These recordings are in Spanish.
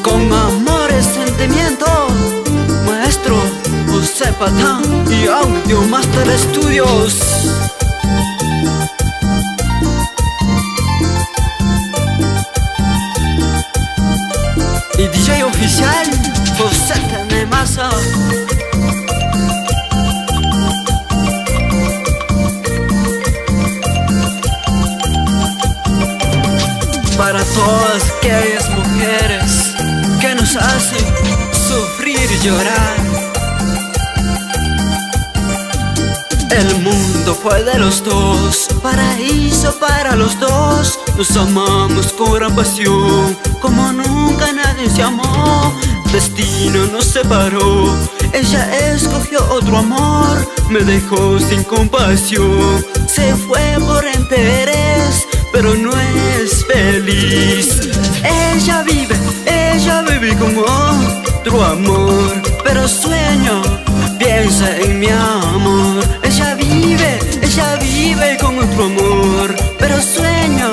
con amor y sentimiento, maestro José Patán y Audio Master Studios. Y DJ oficial José Tenemasa. Para todas aquellas mujeres que nos hacen sufrir y llorar. El mundo fue de los dos, paraíso para los dos. Nos amamos con gran pasión, como nunca nadie se amó. Destino nos separó, ella escogió otro amor. Me dejó sin compasión, se fue por interés, pero no es feliz. Ella vive con otro amor, pero sueño, piensa en mi amor. Ella vive con otro amor, pero sueño,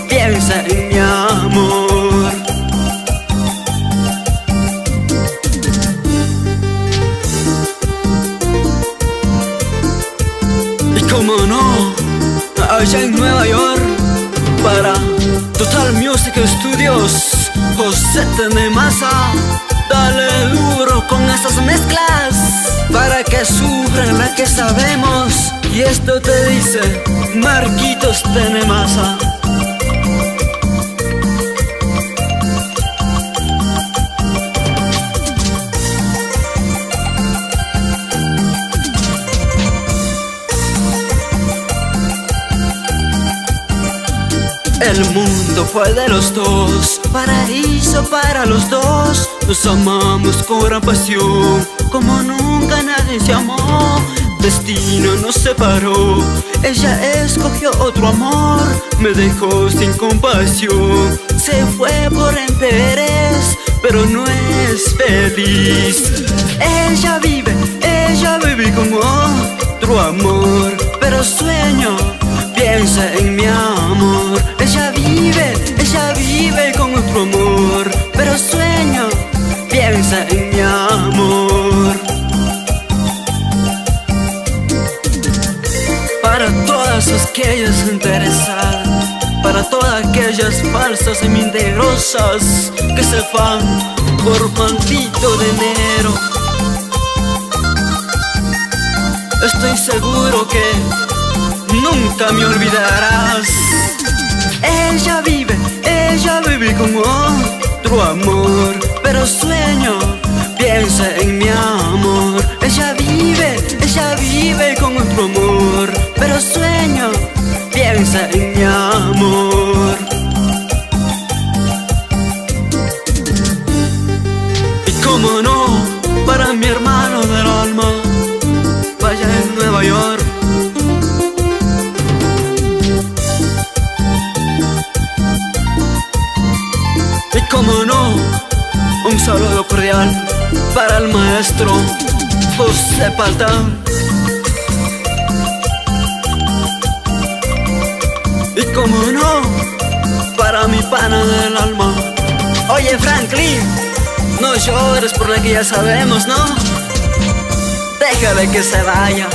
piensa en mi amor. Y como no, allá en Nueva York, para Total Music Studios, José Tenemasa, dale duro con esas mezclas, para que sufran la que sabemos. Y esto te dice Marquitos Tenemasa. El mundo fue de los dos, paraíso para los dos. Nos amamos con gran pasión, como nunca nadie se amó. Destino nos separó, ella escogió otro amor. Me dejó sin compasión, se fue por interés, pero no es feliz. Ella vive con otro amor, pero sueño, piensa en mi amor. Ella vive con otro amor, pero sueño, piensa en mi amor. Para todas aquellas interesadas, para todas aquellas falsas y mentirosas que se van por maldito dinero, estoy seguro que nunca me olvidarás. Ella vive con otro amor, pero sueño, piensa en mi amor. Ella vive con otro amor, pero sueño, piensa en mi amor. Y como no, para mi hermano del alma, vaya en Nueva York. Y como no, un saludo cordial para el maestro José Patán. Y como no, para mi pana del alma. Oye Franklin, no llores por la que ya sabemos, ¿no? Déjale que se vaya.